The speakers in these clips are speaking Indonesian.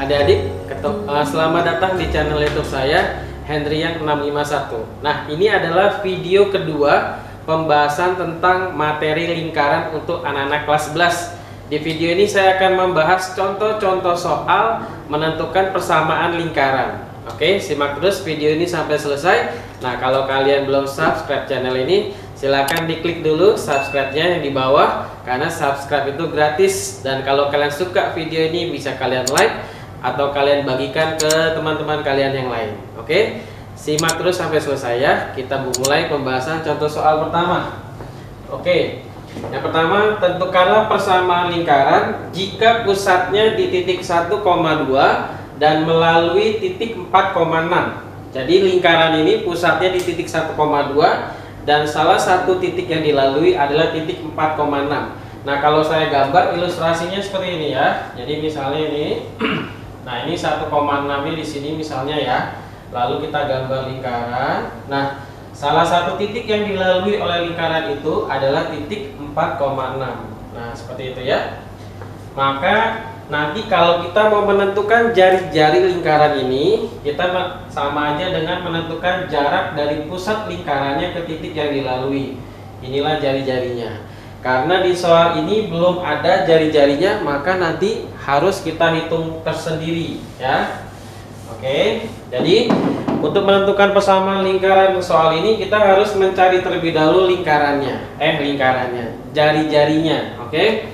Adik-adik, selamat datang di channel YouTube saya, Hendrian 651. Nah, ini adalah video kedua pembahasan tentang materi lingkaran untuk anak-anak kelas 11. Di video ini saya akan membahas contoh-contoh soal menentukan persamaan lingkaran. Oke, simak terus video ini sampai selesai. Nah, kalau kalian belum subscribe channel ini, silahkan diklik dulu subscribe-nya yang di bawah, karena subscribe itu gratis. Dan kalau kalian suka video ini, bisa kalian like atau kalian bagikan ke teman-teman kalian yang lain. Oke, simak terus sampai selesai ya. Kita mulai pembahasan contoh soal pertama. Oke, yang pertama, tentukanlah persamaan lingkaran jika pusatnya di titik 1,2 dan melalui titik 4,6. Jadi lingkaran ini pusatnya di titik 1,2 dan salah satu titik yang dilalui adalah titik 4,6. Nah, kalau saya gambar ilustrasinya seperti ini ya. Jadi misalnya ini nah, ini 1,6 di sini misalnya ya. Lalu kita gambar lingkaran. Nah, salah satu titik yang dilalui oleh lingkaran itu adalah titik 4,6. Nah, seperti itu ya. Maka nanti kalau kita mau menentukan jari-jari lingkaran ini, kita sama aja dengan menentukan jarak dari pusat lingkarannya ke titik yang dilalui. Inilah jari-jarinya. Karena di soal ini belum ada jari-jarinya, maka nanti harus kita hitung tersendiri ya. Oke, jadi untuk menentukan persamaan lingkaran soal ini, kita harus mencari terlebih dahulu lingkarannya, jari-jarinya. Oke,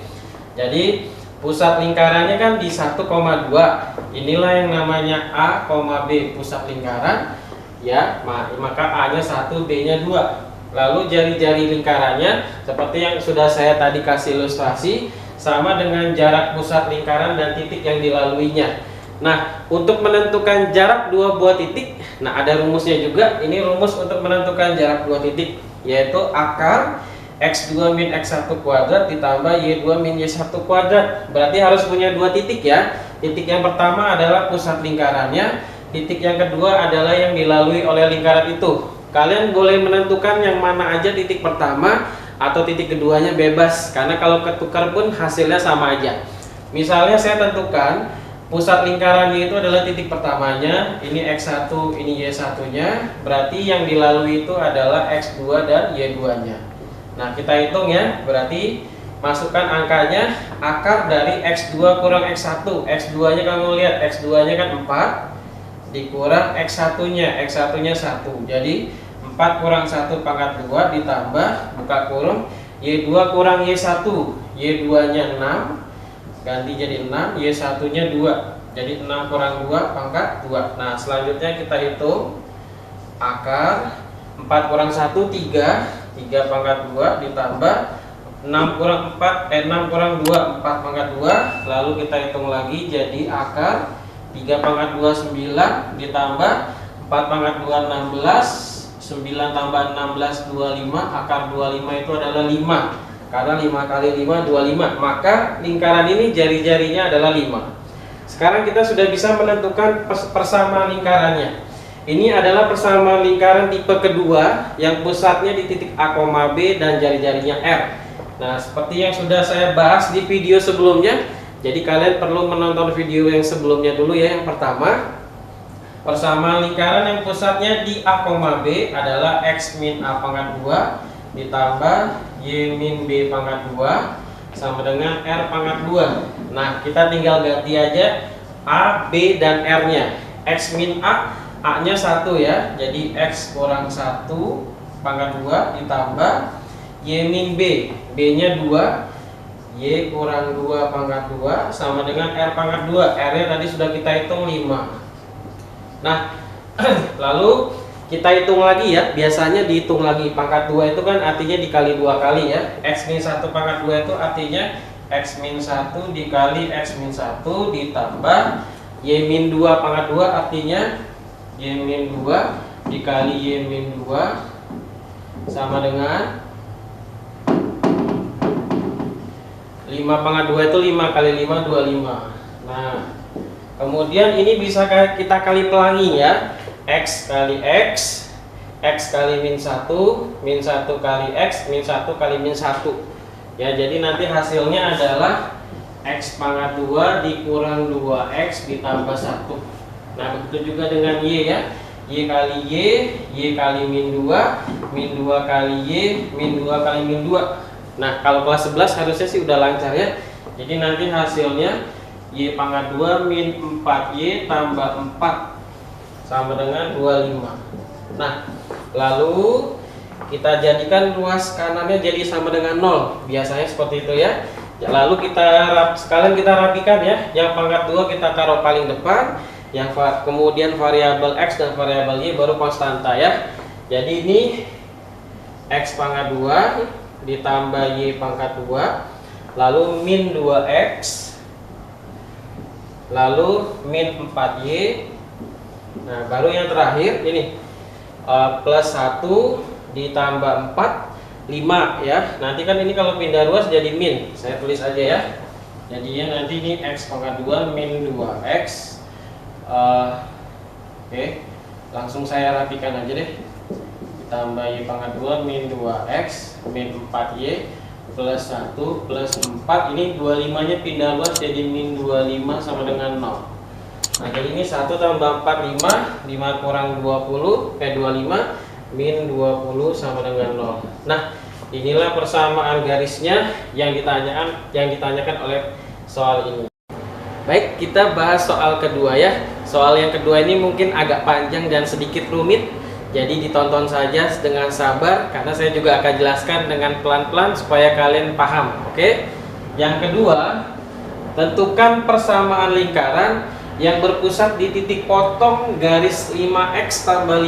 jadi pusat lingkarannya kan di 1,2. Inilah yang namanya A, B, pusat lingkaran ya. Maka A-nya 1, B-nya 2. Lalu jari-jari lingkarannya seperti yang sudah saya tadi kasih ilustrasi, sama dengan jarak pusat lingkaran dan titik yang dilaluinya. Nah, untuk menentukan jarak dua buah titik, nah ada rumusnya juga. Ini rumus untuk menentukan jarak dua titik, yaitu akar X2 min X1 kuadrat ditambah Y2 min Y1 kuadrat. Berarti harus punya dua titik ya. Titik yang pertama adalah pusat lingkarannya, titik yang kedua adalah yang dilalui oleh lingkaran itu. Kalian boleh menentukan yang mana aja titik pertama atau titik keduanya, bebas. Karena kalau ketukar pun hasilnya sama aja. Misalnya saya tentukan pusat lingkarannya itu adalah titik pertamanya, ini X1, ini Y1-nya. Berarti yang dilalui itu adalah X2 dan Y2-nya. Nah, kita hitung ya, berarti masukkan angkanya, akar dari X2 kurang X1. X2 nya kamu lihat, X2 nya kan 4 dikurang X1 nya, X1 nya 1. Jadi 4 kurang 1 pangkat 2 ditambah buka kurung Y2 kurang Y1. Y2 nya 6 ganti jadi 6, Y1 nya 2. Jadi 6 kurang 2 pangkat 2. Nah, selanjutnya kita hitung akar 4 kurang 1 3 pangkat 2 ditambah 6 kurang 6 kurang 2 4 pangkat 2. Lalu kita hitung lagi jadi akar 3 pangkat 2 9 ditambah 4 pangkat 2 16. 9 tambah 16 25. Akar 25 itu adalah 5. Karena 5 kali 5 25. Maka lingkaran ini jari-jarinya adalah 5. Sekarang kita sudah bisa menentukan persamaan lingkarannya. Ini adalah persamaan lingkaran tipe kedua yang pusatnya di titik A, B dan jari-jarinya R. Nah, seperti yang sudah saya bahas di video sebelumnya, jadi kalian perlu menonton video yang sebelumnya dulu ya. Yang pertama, persamaan lingkaran yang pusatnya di A, B adalah X min A pangkat 2 ditambah Y min B pangkat 2 sama dengan R pangkat 2. Nah, kita tinggal ganti aja A, B dan R-nya. X min A nya 1 ya, jadi X kurang 1 pangkat 2 ditambah Y min B, B nya 2, Y kurang 2 pangkat 2 sama dengan R pangkat 2. R nya tadi sudah kita hitung 5. Nah, lalu kita hitung lagi ya. Biasanya dihitung lagi pangkat 2 itu kan artinya dikali 2 kali ya. X min 1 pangkat 2 itu artinya X min 1 dikali X min 1 ditambah Y min 2 pangkat 2 artinya Y min 2 dikali Y min 2 sama dengan 5 pangkat 2 itu 5 kali 5 25. Nah, kemudian ini bisa kita kali pelangi ya. X kali X, X kali min 1 kali X, min 1 kali min 1. Ya, jadi nanti hasilnya adalah X pangkat 2 dikurang 2X ditambah 1. Nah, begitu juga dengan Y ya. Y kali Y kali min 2, min 2 kali Y, min 2 kali min 2. Nah, kalau kelas 11 harusnya sih udah lancar ya. Jadi nanti hasilnya Y pangkat 2 min 4Y tambah 4 sama dengan 25. Nah, lalu kita jadikan ruas kanannya jadi sama dengan 0. Biasanya seperti itu ya. Lalu sekalian kita rapikan ya. Yang pangkat 2 kita taruh paling depan, kemudian variabel X dan variabel Y baru konstanta ya. Jadi ini X pangkat 2 ditambah Y pangkat 2, lalu min 2X, lalu min 4Y. Nah, baru yang terakhir ini plus 1 ditambah 4, 5 ya. Nanti kan ini kalau pindah ruas jadi min. Saya tulis aja ya. Jadinya nanti ini X pangkat 2 min 2X. Oke. Langsung saya rapikan aja deh. Ditambah Y pangkat 2 min 2X min 4Y plus 1 plus 4. Ini 25 nya pindah luas jadi min 25 sama dengan 0. Nah, jadi ini 1 tambah 4 5, 5 kurang 20 25, min 20 sama dengan 0. Nah, inilah persamaan garisnya yang ditanyakan oleh soal ini. Baik, kita bahas soal kedua ya. Soal yang kedua ini mungkin agak panjang dan sedikit rumit. Jadi ditonton saja dengan sabar karena saya juga akan jelaskan dengan pelan-pelan supaya kalian paham. Oke? Yang kedua, tentukan persamaan lingkaran yang berpusat di titik potong garis 5X tambah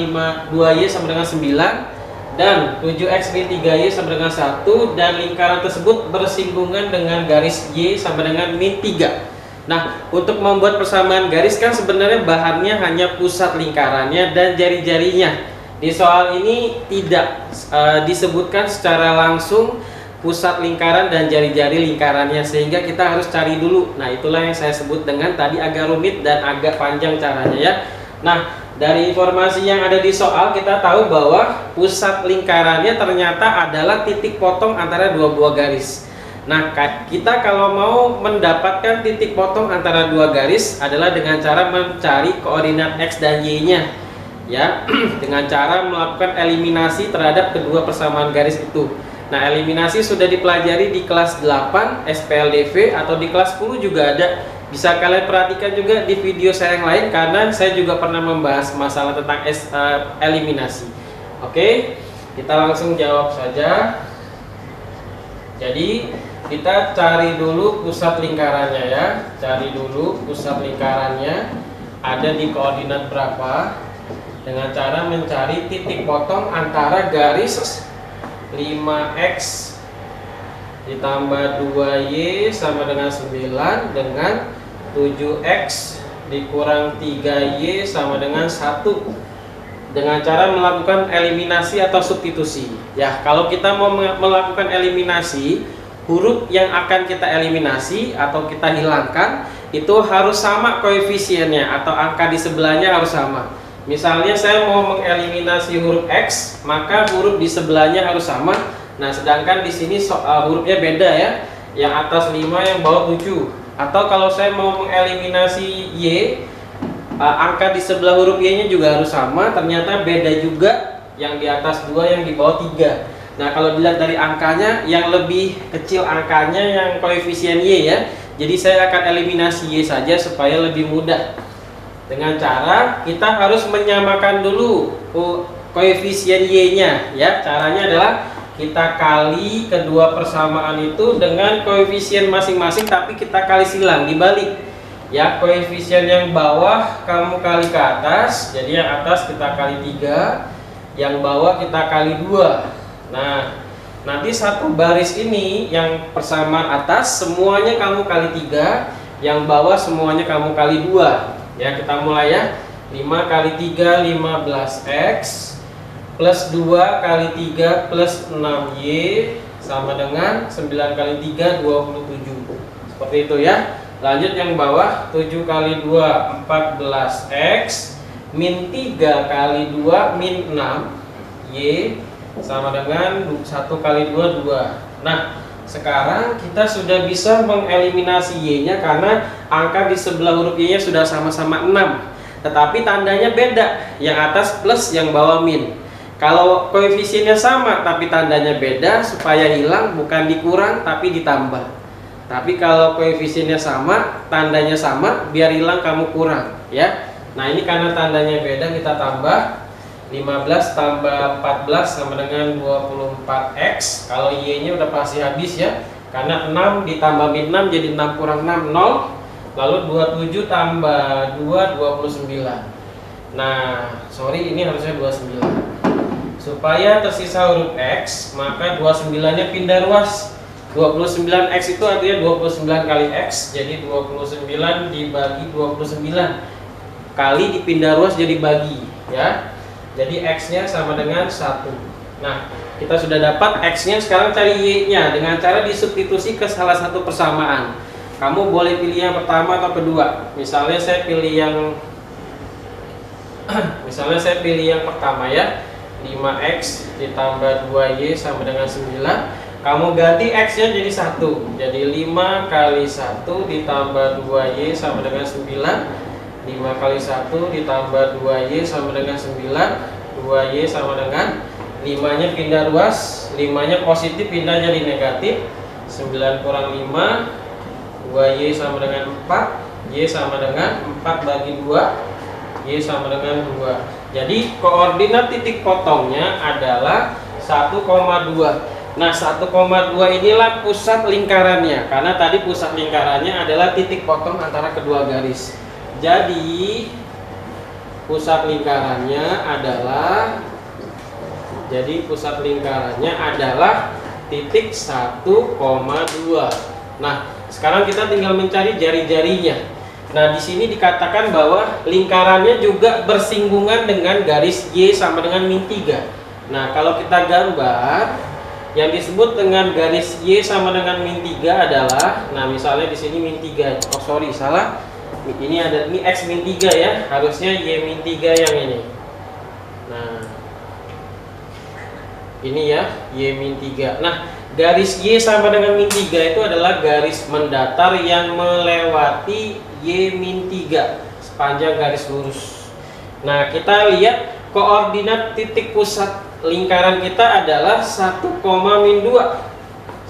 2Y sama dengan 9 dan 7X min 3Y sama dengan 1, dan lingkaran tersebut bersinggungan dengan garis Y sama dengan min 3. Nah, untuk membuat persamaan garis kan sebenarnya bahannya hanya pusat lingkarannya dan jari-jarinya. Di soal ini tidak disebutkan secara langsung pusat lingkaran dan jari-jari lingkarannya, sehingga kita harus cari dulu. Nah, itulah yang saya sebut dengan tadi agak rumit dan agak panjang caranya ya. Nah, dari informasi yang ada di soal kita tahu bahwa pusat lingkarannya ternyata adalah titik potong antara dua buah garis. Nah, kita kalau mau mendapatkan titik potong antara dua garis adalah dengan cara mencari koordinat X dan Y-nya ya, dengan cara melakukan eliminasi terhadap kedua persamaan garis itu. Nah, eliminasi sudah dipelajari di kelas 8 SPLDV atau di kelas 10 juga ada. Bisa kalian perhatikan juga di video saya yang lain karena saya juga pernah membahas masalah tentang eliminasi. Oke, kita langsung jawab saja. Jadi, kita cari dulu pusat lingkarannya ya. Cari dulu pusat lingkarannya ada di koordinat berapa dengan cara mencari titik potong antara garis 5X ditambah 2Y sama dengan 9 dengan 7X dikurang 3Y sama dengan 1 dengan cara melakukan eliminasi atau substitusi. Ya, kalau kita mau melakukan eliminasi, huruf yang akan kita eliminasi atau kita hilangkan itu harus sama koefisiennya atau angka di sebelahnya harus sama. Misalnya saya mau mengeliminasi huruf X, maka huruf di sebelahnya harus sama. Nah, sedangkan di sini hurufnya beda ya. Yang atas 5, yang bawah 7. Atau kalau saya mau mengeliminasi Y, angka di sebelah huruf Y-nya juga harus sama. Ternyata beda juga, yang di atas 2, yang di bawah 3. Nah, kalau dilihat dari angkanya, yang lebih kecil angkanya yang koefisien Y ya. Jadi saya akan eliminasi Y saja supaya lebih mudah. Dengan cara kita harus menyamakan dulu koefisien Y-nya ya. Caranya adalah kita kali kedua persamaan itu dengan koefisien masing-masing, tapi kita kali silang dibalik ya. Koefisien yang bawah kamu kali ke atas, jadi yang atas kita kali 3, yang bawah kita kali 2. Nah, nanti satu baris ini yang persamaan atas semuanya kamu kali 3, yang bawah semuanya kamu kali 2. Ya, kita mulai ya. 5 kali 3 15X plus 2 kali 3 plus 6Y sama dengan 9 kali 3 27. Seperti itu ya. Lanjut yang bawah, 7 kali 2 14X min 3 kali 2 min 6Y sama dengan 1 kali 2 2. Nah, sekarang kita sudah bisa mengeliminasi Y-nya karena angka di sebelah huruf Y-nya sudah sama-sama 6. Tetapi tandanya beda, yang atas plus, yang bawah min. Kalau koefisiennya sama tapi tandanya beda, supaya hilang bukan dikurang tapi ditambah. Tapi kalau koefisiennya sama, tandanya sama, biar hilang kamu kurang, ya. Nah, ini karena tandanya beda, kita tambah 15 tambah 14 sama dengan 24X. Kalau Y-nya udah pasti habis ya, karena 6 ditambah min 6 jadi 6 kurang 6, 0. Lalu 27 tambah 2, 29. Nah, sorry, ini harusnya 29. Supaya tersisa huruf X, maka 29-nya pindah ruas. 29X itu artinya 29 kali X, jadi 29 dibagi 29 kali dipindah ruas jadi bagi, ya. Jadi X-nya sama dengan 1. Nah, kita sudah dapat X-nya, sekarang cari Y-nya dengan cara disubstitusi ke salah satu persamaan. Kamu boleh pilih yang pertama atau kedua. Misalnya saya pilih yang pertama ya. 5X ditambah 2Y sama dengan 9. Kamu ganti X-nya jadi 1. Jadi 5 kali 1 ditambah 2Y sama dengan 9. 5 kali 1 ditambah 2Y sama dengan 9. 2Y sama dengan 5-nya pindah ruas, 5-nya positif pindah jadi negatif. 9 kurang 5, 2Y sama dengan 4. Y sama dengan 4 bagi 2. Y sama dengan 2. Jadi koordinat titik potongnya adalah 1,2. Nah, 1,2 inilah pusat lingkarannya, karena tadi pusat lingkarannya adalah titik potong antara kedua garis. Jadi pusat lingkarannya adalah titik 1,2. Nah, sekarang kita tinggal mencari jari-jarinya. Nah, di sini dikatakan bahwa lingkarannya juga bersinggungan dengan garis Y sama dengan min 3. Nah, kalau kita gambar, yang disebut dengan garis Y sama dengan min 3 adalah, nah misalnya di sini min 3. Oh, sorry, salah. Ini X min 3 ya. Harusnya Y min 3 yang ini. Nah, ini ya, Y min 3. Nah, garis Y sama dengan min 3 itu adalah garis mendatar yang melewati Y min 3 sepanjang garis lurus. Nah, kita lihat koordinat titik pusat lingkaran kita adalah 1,2. 1,2.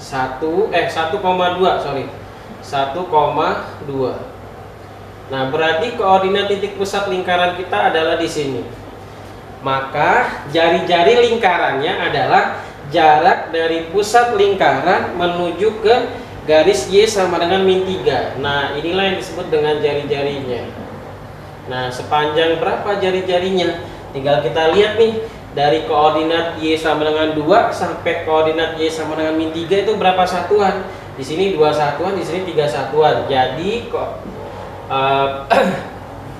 Nah, berarti koordinat titik pusat lingkaran kita adalah di sini. Maka jari-jari lingkarannya adalah jarak dari pusat lingkaran menuju ke garis Y sama dengan min 3. Nah, inilah yang disebut dengan jari-jarinya. Nah, sepanjang berapa jari-jarinya? Tinggal kita lihat nih, dari koordinat Y sama dengan 2 sampai koordinat Y sama dengan min 3 itu berapa satuan? Di sini 2 satuan, di sini 3 satuan. Jadi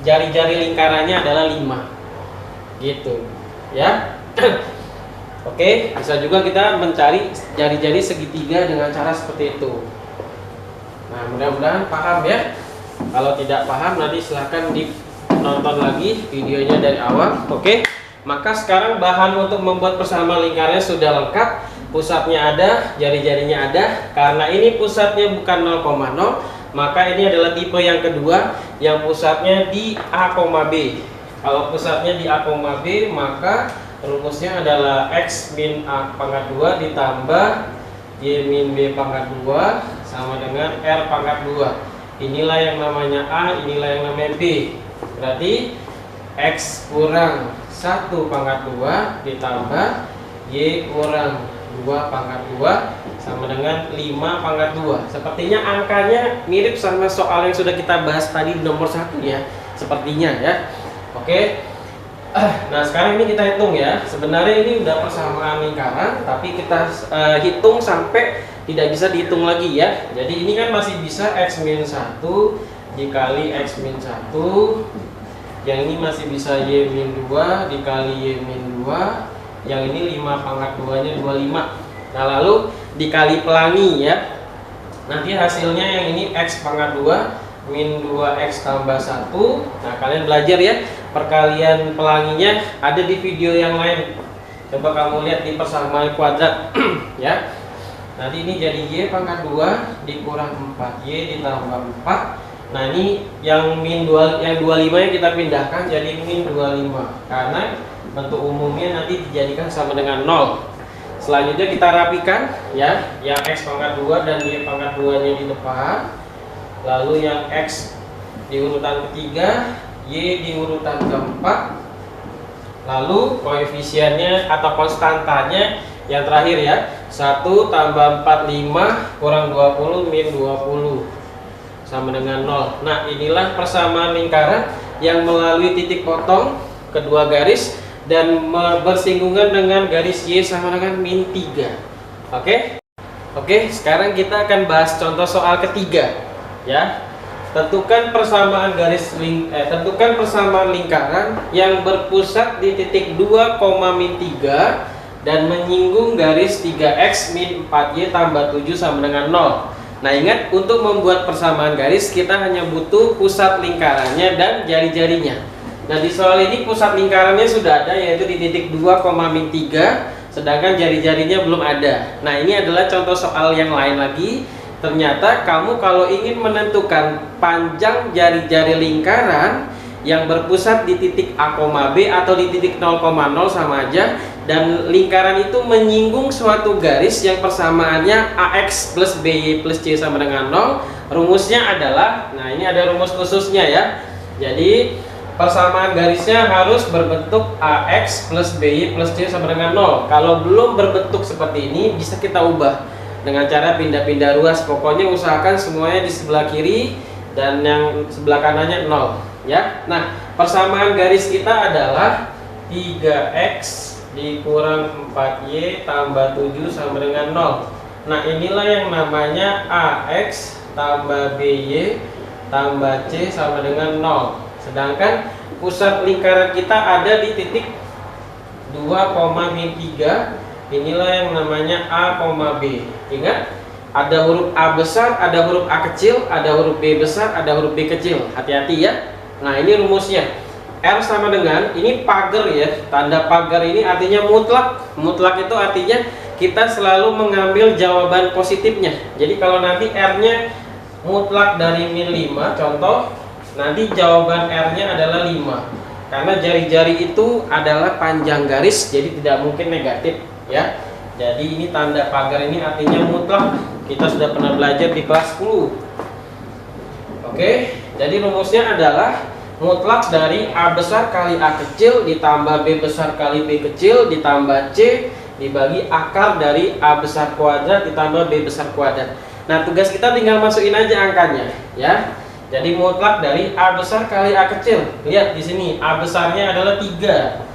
jari-jari lingkarannya adalah 5. Gitu, ya. Oke, bisa juga kita mencari jari-jari segitiga dengan cara seperti itu. Nah, mudah-mudahan paham ya. Kalau tidak paham nanti silahkan ditonton lagi videonya dari awal. Oke, maka sekarang bahan untuk membuat persamaan lingkarnya sudah lengkap. Pusatnya ada, jari-jarinya ada. Karena ini pusatnya bukan 0,0, maka ini adalah tipe yang kedua yang pusatnya di A, B. Kalau pusatnya di A, B, maka rumusnya adalah X min A pangkat 2 ditambah Y min B pangkat 2 sama dengan R pangkat 2. Inilah yang namanya A, inilah yang namanya B. Berarti X kurang 1 pangkat 2 ditambah Y kurang 2 pangkat 2 sama dengan 5 pangkat 2. Sepertinya angkanya mirip sama soal yang sudah kita bahas tadi di nomor 1 ya. Sepertinya ya. Oke. Nah, sekarang ini kita hitung ya. Sebenarnya ini udah persamaan lingkaran, tapi kita hitung sampai tidak bisa dihitung lagi ya. Jadi ini kan masih bisa X min 1 dikali X min 1. Yang ini masih bisa Y min 2 dikali Y min 2. Yang ini 5 pangkat 2 nya 25. Nah, lalu dikali pelangi ya. Nanti hasilnya yang ini X pangkat 2 min 2X tambah 1. Nah, kalian belajar ya, perkalian pelanginya ada di video yang lain. Coba kamu lihat di persamaan kuadrat ya. Nanti ini jadi Y pangkat 2 dikurang 4Y ditambah 4. Nah ini yang min 2, yang 25 nya kita pindahkan jadi min 25 karena bentuk umumnya nanti dijadikan sama dengan 0. Selanjutnya kita rapikan ya, yang X pangkat 2 dan Y pangkat 2 nya di depan. Lalu yang X di urutan ketiga, Y di urutan keempat. Lalu koefisiennya atau konstantanya yang terakhir ya, 1 tambah 45 kurang 20 min 20 sama dengan 0. Nah inilah persamaan lingkaran yang melalui titik potong kedua garis dan bersinggungan dengan garis Y sama dengan min 3. Oke, sekarang kita akan bahas contoh soal ketiga ya. Tentukan persamaan tentukan persamaan lingkaran yang berpusat di titik 2, min 3 dan menyinggung garis 3x min 4y tambah 7 sama dengan 0. Nah ingat, untuk membuat persamaan garis kita hanya butuh pusat lingkarannya dan jari-jarinya. Nah di soal ini pusat lingkarannya sudah ada, yaitu di titik 2, min 3, sedangkan jari-jarinya belum ada. Nah ini adalah contoh soal yang lain lagi. Ternyata kamu kalau ingin menentukan panjang jari-jari lingkaran yang berpusat di titik A, B atau di titik 0,0 sama aja, dan lingkaran itu menyinggung suatu garis yang persamaannya AX plus BY plus C sama dengan 0, rumusnya adalah, nah ini ada rumus khususnya ya. Jadi persamaan garisnya harus berbentuk AX plus BY plus C sama dengan 0. Kalau belum berbentuk seperti ini bisa kita ubah dengan cara pindah-pindah ruas. Pokoknya usahakan semuanya di sebelah kiri dan yang sebelah kanannya 0 ya. Nah persamaan garis kita adalah 3x dikurang 4y tambah 7 sama dengan 0. Nah inilah yang namanya AX tambah BY tambah C sama dengan 0. Sedangkan pusat lingkaran kita ada di titik 2, min 3. Inilah yang namanya A, B. Ingat, ada huruf A besar, ada huruf A kecil, ada huruf B besar, ada huruf B kecil. Hati-hati ya. Nah ini rumusnya. R sama dengan, ini pagar ya, tanda pagar ini artinya mutlak. Mutlak itu artinya kita selalu mengambil jawaban positifnya. Jadi kalau nanti R nya mutlak dari min 5 contoh, nanti jawaban R nya adalah 5 karena jari-jari itu adalah panjang garis, jadi tidak mungkin negatif ya. Jadi ini tanda pagar ini artinya mutlak. Kita sudah pernah belajar di kelas 10. Oke, jadi rumusnya adalah mutlak dari A besar kali A kecil ditambah B besar kali B kecil ditambah C dibagi akar dari A besar kuadrat ditambah B besar kuadrat. Nah tugas kita tinggal masukin aja angkanya ya. Jadi mutlak dari A besar kali A kecil. Lihat di sini A besarnya adalah 3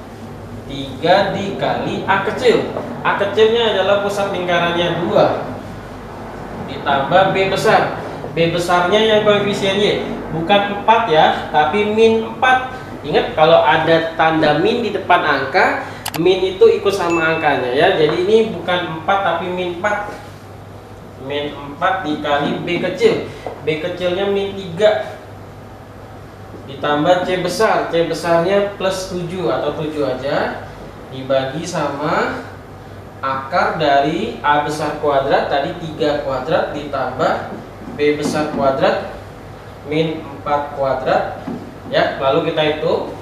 dikali A kecil. A kecilnya adalah pusat lingkarannya 2 ditambah B besar. B besarnya yang koefisiennya bukan 4 ya, tapi min 4. Ingat kalau ada tanda min di depan angka, min itu ikut sama angkanya ya. Jadi ini bukan 4 tapi min 4. Min 4 dikali B kecil. B kecilnya min 3 ditambah C besar. C besarnya plus 7 atau 7 aja dibagi sama akar dari A besar kuadrat tadi 3 kuadrat ditambah B besar kuadrat min 4 kuadrat ya. Lalu kita hitung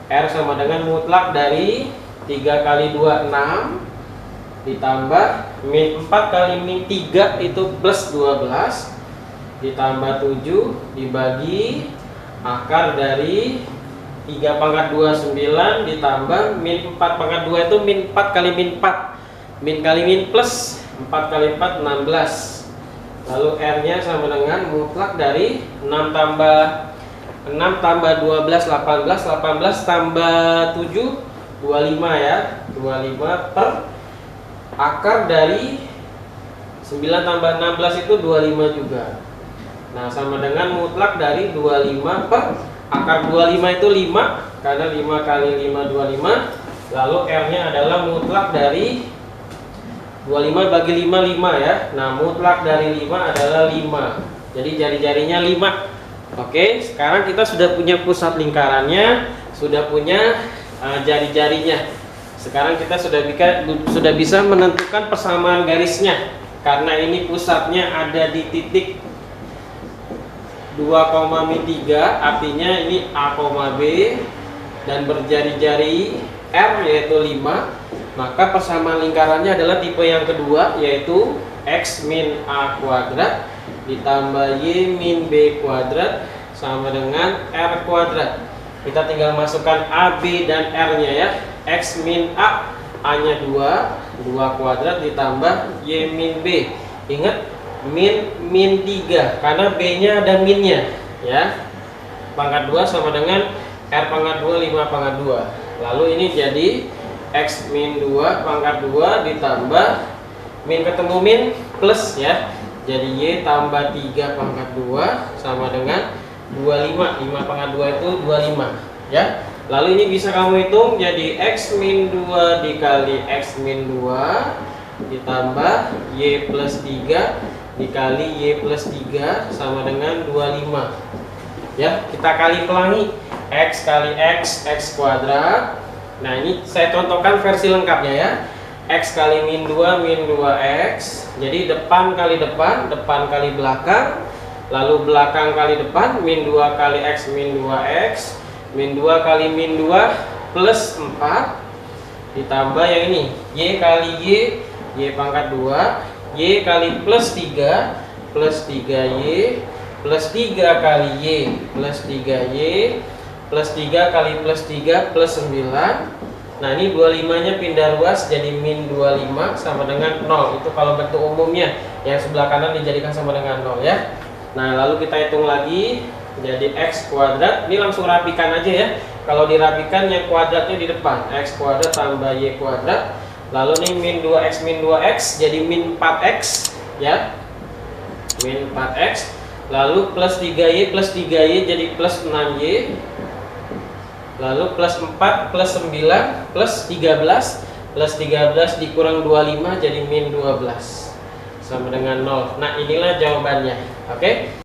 R sama dengan mutlak dari 3 kali 2 6 ditambah min 4 kali min 3 itu plus 12 ditambah 7 dibagi akar dari 3 pangkat 2 9 ditambah min 4 pangkat 2 itu min 4 kali min 4, min kali min plus 4 kali 4 16. Lalu R nya sama dengan mutlak dari 6 tambah 12 18 18 tambah 7 25 ya, 25 per akar dari 9 tambah 16 itu 25 juga. Nah sama dengan mutlak dari 25 per akar 25 itu 5 karena 5 kali 5 25. Lalu R nya adalah mutlak dari 25 bagi 5 5 ya. Nah mutlak dari 5 adalah 5. Jadi jari-jarinya 5. Oke, sekarang kita sudah punya pusat lingkarannya, sudah punya jari-jarinya. Sekarang kita sudah bisa menentukan persamaan garisnya karena ini pusatnya ada di titik 2,3, artinya ini A, B dan berjari-jari R yaitu 5, maka persamaan lingkarannya adalah tipe yang kedua, yaitu X min A kuadrat ditambah Y min B kuadrat sama dengan R kuadrat. Kita tinggal masukkan A, B dan R nya ya. X min A, A nya 2 kuadrat ditambah Y min B. Ingat min 3 karena B nya ada minnya ya. Pangkat 2 sama dengan R pangkat 2 5 pangkat 2. Lalu ini jadi X min 2 pangkat 2 ditambah min ketemu min plus ya. Jadi Y tambah 3 pangkat 2 sama dengan 25. 5 pangkat 2 itu 25 ya. Lalu ini bisa kamu hitung jadi X min 2 dikali X min 2 ditambah Y plus 3 dikali Y plus 3 sama dengan 25 ya. Kita kali pelangi X kali X, X kuadrat. Nah ini saya contohkan versi lengkapnya ya. X kali min 2 min 2X. Jadi depan kali depan, depan kali belakang, lalu belakang kali depan, min 2 kali X min 2X, min 2 kali min 2 plus 4 ditambah yang ini Y kali Y pangkat 2, Y kali plus 3 plus 3Y plus 3 kali Y plus 3Y plus 3 kali plus 3 plus 9. Nah ini 25 nya pindah ruas jadi min 25 sama dengan 0. Itu kalau bentuk umumnya, yang sebelah kanan dijadikan sama dengan 0 ya. Nah lalu kita hitung lagi jadi X kuadrat. Ini langsung rapikan aja ya. Kalau dirapikan yang kuadratnya di depan, X kuadrat tambah Y kuadrat. Lalu nih min 2X jadi min 4X ya, min 4X. Lalu plus 3Y jadi plus 6Y. Lalu plus 4 plus 9 plus 13 dikurang 25 jadi min 12 sama dengan 0. Nah inilah jawabannya. Oke.